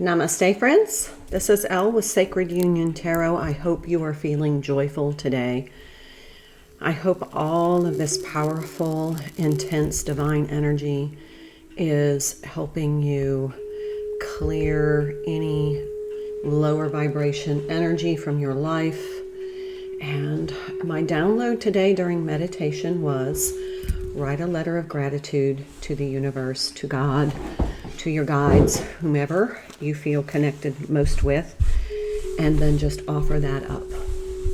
Namaste, friends. This is Elle with Sacred Union Tarot. I hope you are feeling joyful today. I hope all of this powerful, intense divine energy is helping you clear any lower vibration energy from your life. And my download today during meditation was write a letter of gratitude to the universe, to God, to your guides, whomever you feel connected most with, and then just offer that up.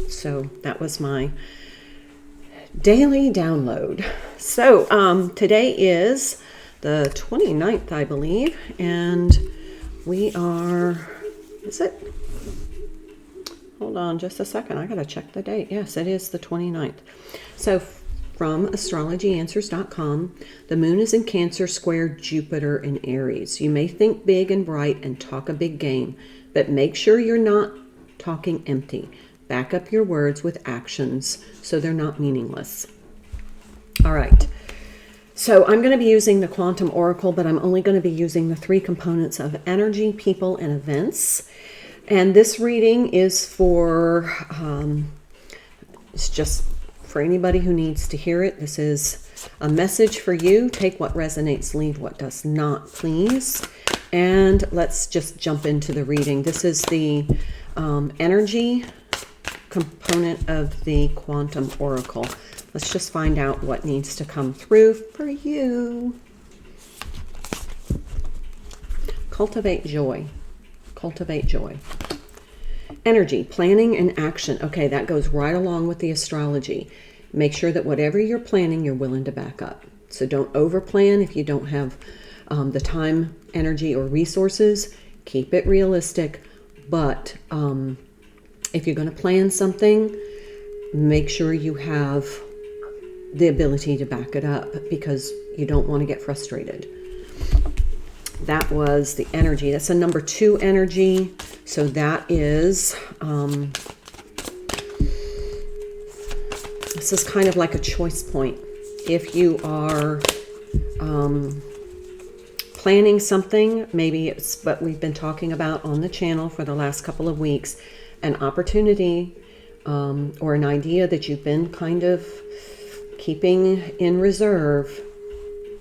So that was my daily download. So today is the 29th, I believe, and we are, is it? Hold on just a second. I got to check the date. Yes, it is the 29th. So from astrologyanswers.com, the moon is in Cancer, square Jupiter in Aries. You may think big and bright and talk a big game, but make sure you're not talking empty. Back up your words with actions so they're not meaningless. All right. So I'm going to be using the Quantum Oracle, but I'm only going to be using the 3 components of energy, people, and events. And this reading is for, it's just for anybody who needs to hear it. This is a message for you. Take what resonates, leave what does not, please. And let's just jump into the reading. This is the energy component of the Quantum Oracle. Let's just find out what needs to come through for you. Cultivate joy. Cultivate joy. Energy, planning and action. Okay, that goes right along with the astrology. Make sure that whatever you're planning, you're willing to back up. So don't overplan if you don't have the time, energy, or resources. Keep it realistic. But if you're going to plan something, make sure you have the ability to back it up because you don't want to get frustrated. That was the energy. That's a number 2 energy. So that is, this is kind of like a choice point. If you are planning something, maybe it's what we've been talking about on the channel for the last couple of weeks, an opportunity or an idea that you've been kind of keeping in reserve,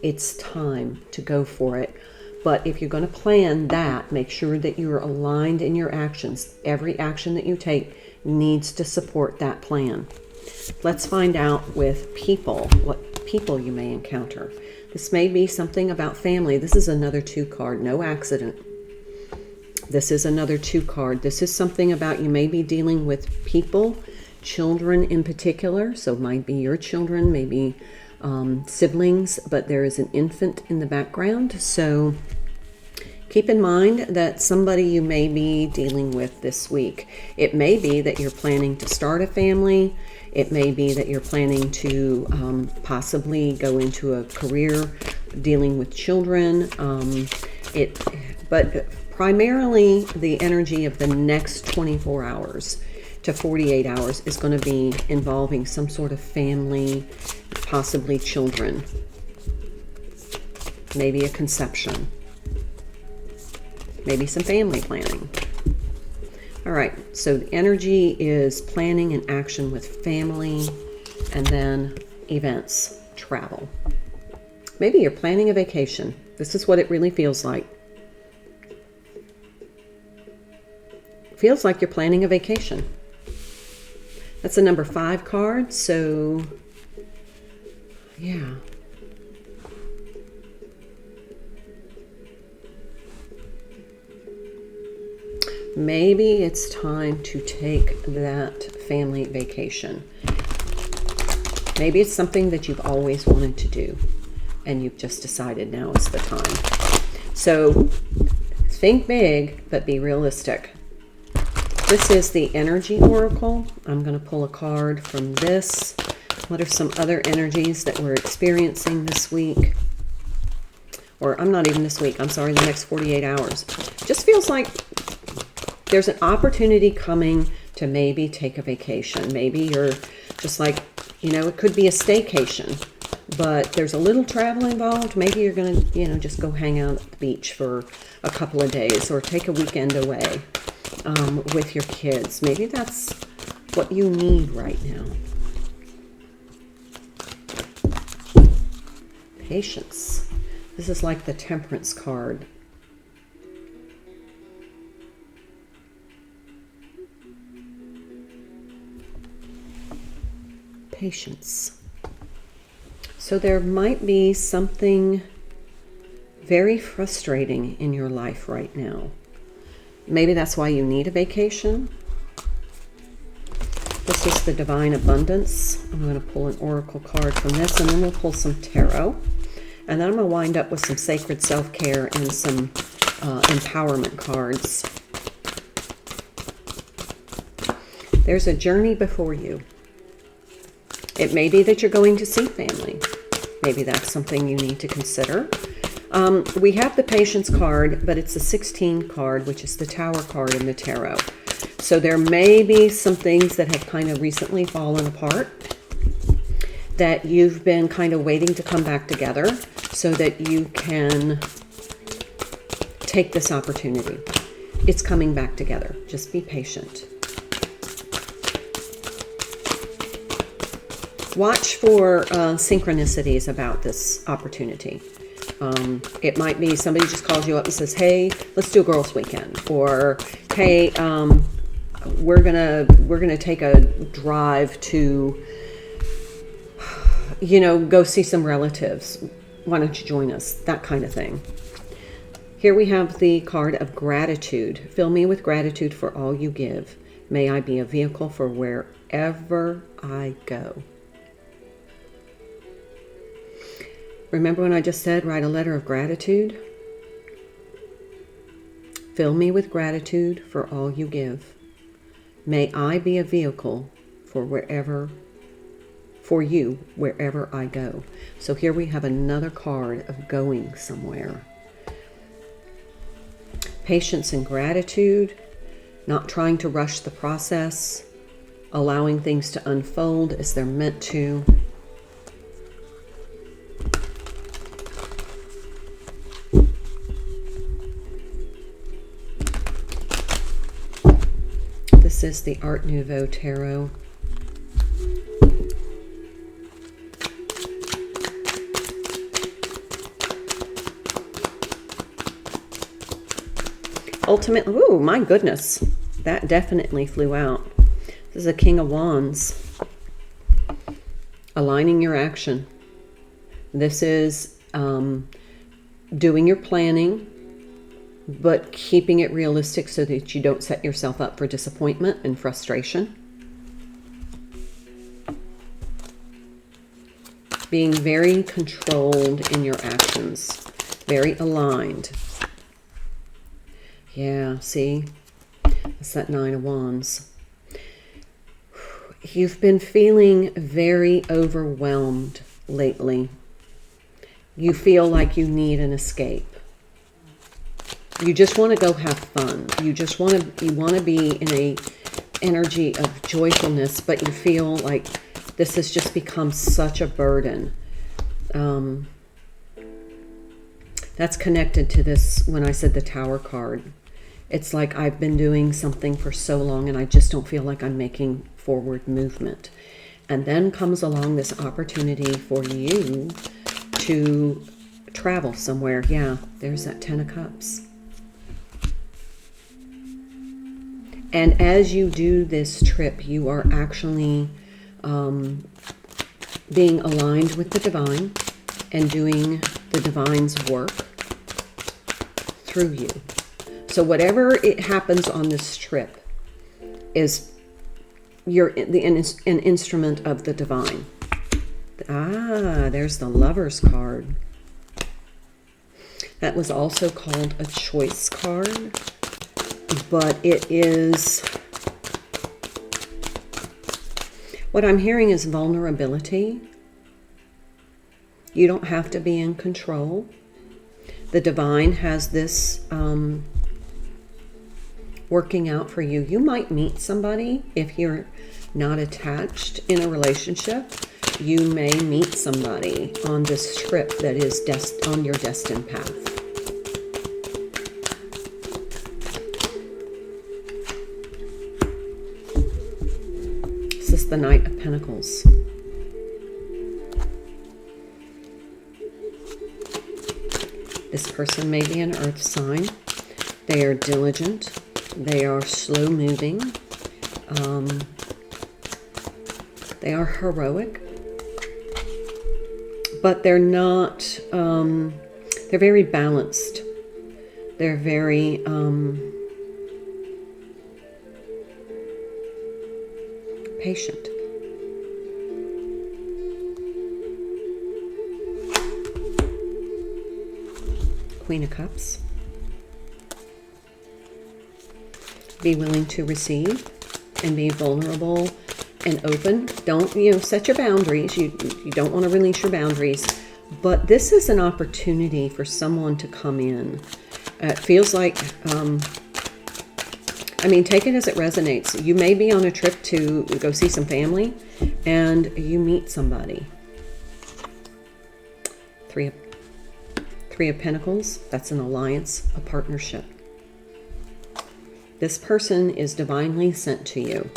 it's time to go for it. But if you're going to plan that, make sure that you're aligned in your actions. Every action that you take needs to support that plan. Let's find out with people, what people you may encounter. This may be something about family. This is another 2 card, no accident. This is another 2 card. This is something about you may be dealing with people, children in particular. So it might be your children, maybe siblings, but there is an infant in the background. So keep in mind that somebody you may be dealing with this week. It may be that you're planning to start a family. It may be that you're planning to possibly go into a career dealing with children. But primarily the energy of the next 24 hours to 48 hours is going to be involving some sort of family, possibly children, maybe a conception, maybe some family planning. All right, so the energy is planning and action with family, and then events, travel. Maybe you're planning a vacation. This is what it really feels like. Feels like you're planning a vacation. That's a number 5 card, so yeah. Maybe it's time to take that family vacation. Maybe it's something that you've always wanted to do and you've just decided now is the time. So think big, but be realistic. This is the Energy Oracle. I'm going to pull a card from this. What are some other energies that we're experiencing this week? Or I'm not even this week. I'm sorry, the next 48 hours. Just feels like there's an opportunity coming to maybe take a vacation. Maybe you're just like, you know, it could be a staycation. but there's a little travel involved. Maybe you're going to, you know, just go hang out at the beach for a couple of days or take a weekend away with your kids. Maybe that's what you need right now. Patience. This is like the Temperance card. Patience. So there might be something very frustrating in your life right now. Maybe that's why you need a vacation. This is the Divine Abundance. I'm going to pull an oracle card from this, and then we'll pull some tarot. And then I'm going to wind up with some sacred self-care and some empowerment cards. There's a journey before you. It may be that you're going to see family. Maybe that's something you need to consider. We have the Patience card, but it's a 16 card, which is the Tower card in the tarot. So there may be some things that have kind of recently fallen apart that you've been kind of waiting to come back together so that you can take this opportunity. It's coming back together. Just be patient. Watch for synchronicities about this opportunity. It might be somebody just calls you up and says, hey, let's do a girls' weekend. Or, hey, we're gonna take a drive to, you know, go see some relatives. Why don't you join us? That kind of thing. Here we have the card of gratitude. Fill me with gratitude for all you give. May I be a vehicle for wherever I go. Remember when I just said, write a letter of gratitude? Fill me with gratitude for all you give. May I be a vehicle for you, wherever I go. So here we have another card of going somewhere. Patience and gratitude, not trying to rush the process, allowing things to unfold as they're meant to. This is the Art Nouveau Tarot. Ultimately, ooh, my goodness, that definitely flew out. This is a King of Wands. Aligning your action. This is doing your planning, but keeping it realistic so that you don't set yourself up for disappointment and frustration. Being very controlled in your actions, very aligned. Yeah, see? That's that Nine of Wands. You've been feeling very overwhelmed lately. You feel like you need an escape. You just want to go have fun. You want to be in a energy of joyfulness, but you feel like this has just become such a burden. That's connected to this when I said the Tower card. It's like I've been doing something for so long and I just don't feel like I'm making forward movement. And then comes along this opportunity for you to travel somewhere. Yeah, there's that 10 of Cups. And as you do this trip, you are actually being aligned with the divine and doing the divine's work through you. So whatever it happens on this trip is you're an instrument of the divine. Ah, there's the Lover's card. That was also called a choice card, but it is, what I'm hearing is vulnerability. You don't have to be in control. The divine has this working out for you. You might meet somebody if you're not attached in a relationship. you may meet somebody on this trip that is on your destined path. This is the Knight of Pentacles. This person may be an earth sign. They are diligent. They are slow moving. They are heroic. But they're not, they're very balanced. They're very, patient. Queen of Cups. Be willing to receive and be vulnerable and open. Don't, set your boundaries. You don't want to release your boundaries. But this is an opportunity for someone to come in. It feels like, take it as it resonates. You may be on a trip to go see some family and you meet somebody. Three of Pentacles, that's an alliance, a partnership. This person is divinely sent to you.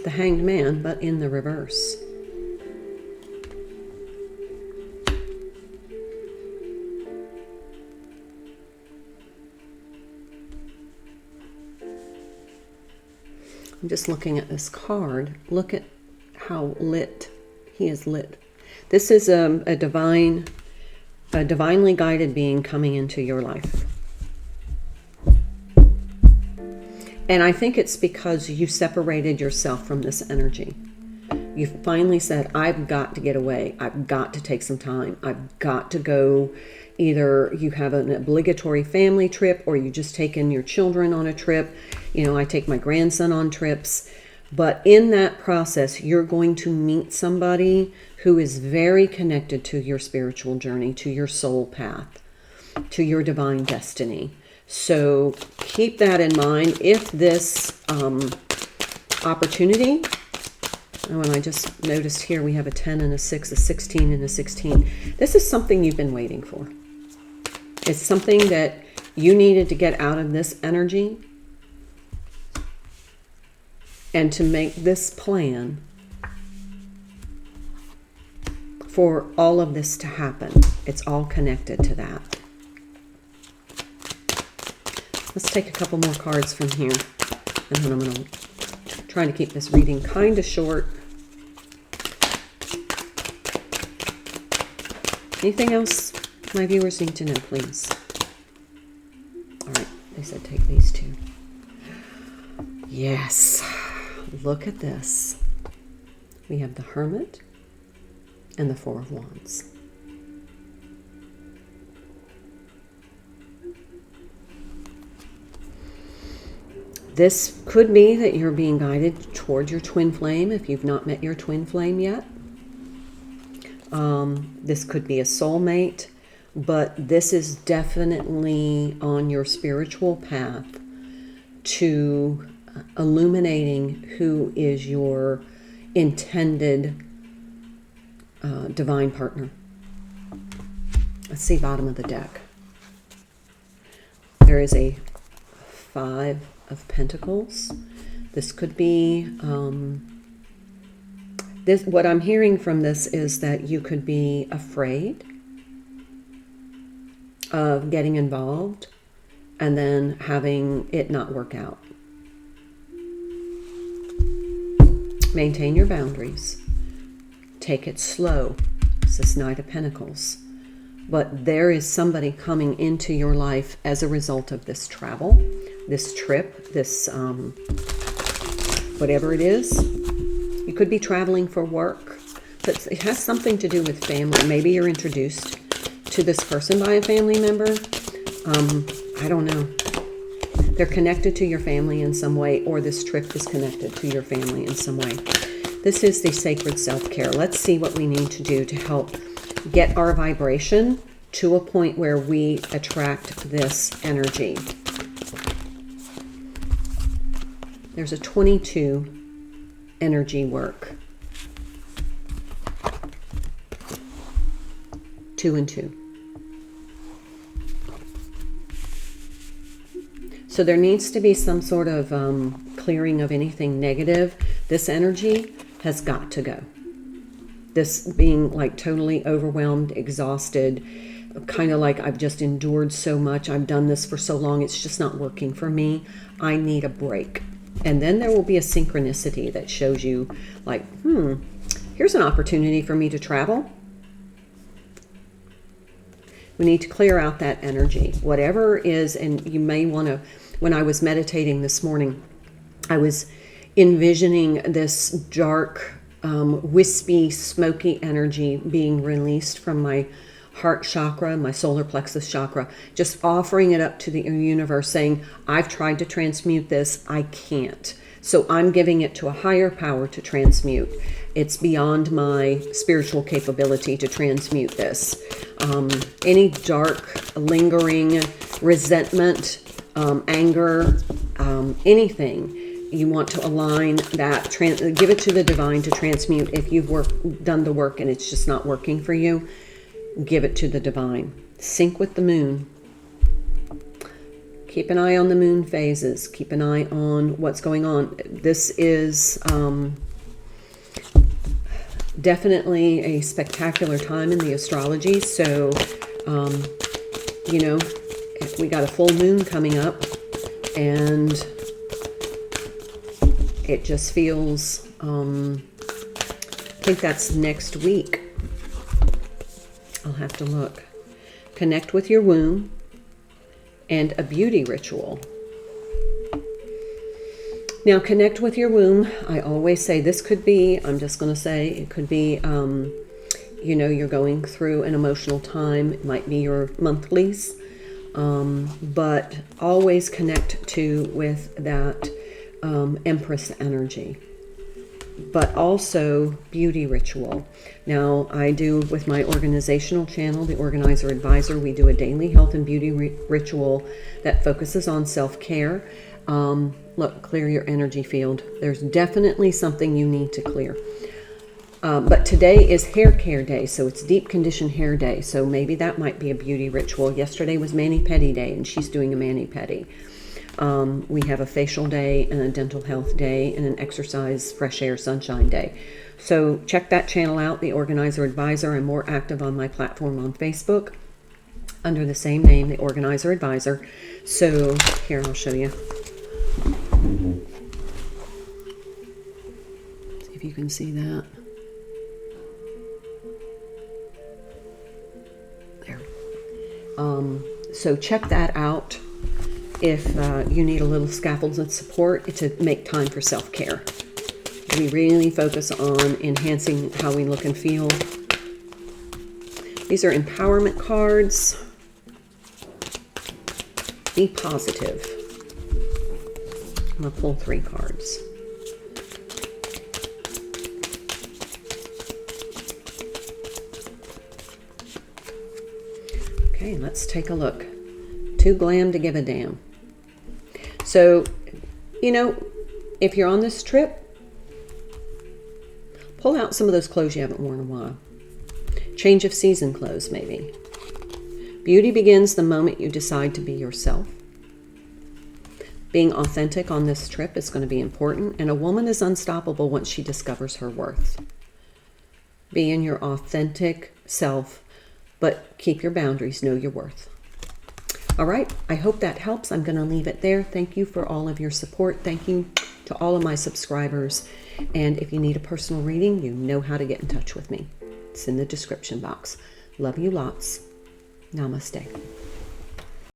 The Hanged Man, but in the reverse. I'm just looking at this card. Look at how lit he is lit. This is a divinely guided being coming into your life. And I think it's because you separated yourself from this energy. You finally said, I've got to get away. I've got to take some time. I've got to go. Either you have an obligatory family trip or you just taken your children on a trip. I take my grandson on trips. But in that process, you're going to meet somebody who is very connected to your spiritual journey, to your soul path, to your divine destiny. So keep that in mind. If this opportunity, and I just noticed here we have a 10 and a 6, a 16 and a 16. This is something you've been waiting for. It's something that you needed to get out of this energy and to make this plan for all of this to happen. It's all connected to that. Let's take a couple more cards from here, and then I'm going to try to keep this reading kind of short. Anything else my viewers need to know, please? All right, they said take these two. Yes, look at this. We have the Hermit and the Four of Wands. This could be that you're being guided toward your twin flame if you've not met your twin flame yet. This could be a soulmate, but this is definitely on your spiritual path to illuminating who is your intended divine partner. Let's see, bottom of the deck. There is a 5 of Pentacles. This could be what I'm hearing from this is that you could be afraid of getting involved and then having it not work out. Maintain your boundaries. Take it slow. This is Knight of Pentacles. But there is somebody coming into your life as a result of this travel, this trip, this whatever it is. You could be traveling for work, but it has something to do with family. Maybe you're introduced to this person by a family member. I don't know. They're connected to your family in some way, or this trip is connected to your family in some way. This is the sacred self-care. Let's see what we need to do to help get our vibration to a point where we attract this energy. There's a 22 energy work. 2 and 2. So there needs to be some sort of clearing of anything negative. This energy has got to go. This being like totally overwhelmed, exhausted, kind of like I've just endured so much. I've done this for so long. It's just not working for me. I need a break. And then there will be a synchronicity that shows you like, here's an opportunity for me to travel. We need to clear out that energy. Whatever is, and you may want to, when I was meditating this morning, I was envisioning this dark, wispy, smoky energy being released from my heart chakra, my solar plexus chakra, just offering it up to the universe saying, I've tried to transmute this, I can't. So I'm giving it to a higher power to transmute. It's beyond my spiritual capability to transmute this. Any dark, lingering resentment, anger, anything, you want to align that, give it to the divine to transmute. If you've done the work and it's just not working for you, give it to the divine. Sync with the moon. Keep an eye on the moon phases. Keep an eye on what's going on. This is definitely a spectacular time in the astrology. So, you know, we got a full moon coming up, and it just feels, I think that's next week. I'll have to look. Connect with your womb and a beauty ritual. Now, connect with your womb. I always say this could be, I'm just going to say, it could be, you know, you're going through an emotional time. It might be your monthlies. But always connect with that Empress energy. But also beauty ritual. Now, I do with my organizational channel, the Organizer Advisor, we do a daily health and beauty ritual that focuses on self-care. Look, clear your energy field. There's definitely something you need to clear. But today is hair care day, so it's deep condition hair day. So maybe that might be a beauty ritual. Yesterday was mani-pedi day, and she's doing a mani-pedi. We have a facial day and a dental health day and an exercise, fresh air, sunshine day. So check that channel out, The Organizer Advisor. I'm more active on my platform on Facebook under the same name, The Organizer Advisor. So here, I'll show you. See if you can see that. There. So check that out. If you need a little scaffolds and support to make time for self-care. We really focus on enhancing how we look and feel. These are empowerment cards. Be positive. I'm going to pull 3 cards. Okay, let's take a look. Too glam to give a damn. So, you know, if you're on this trip, pull out some of those clothes you haven't worn in a while. Change of season clothes, maybe. Beauty begins the moment you decide to be yourself. Being authentic on this trip is going to be important, and a woman is unstoppable once she discovers her worth. Be in your authentic self, but keep your boundaries, know your worth. All right, I hope that helps. I'm going to leave it there. Thank you for all of your support. Thank you to all of my subscribers. And if you need a personal reading, you know how to get in touch with me. It's in the description box. Love you lots. Namaste.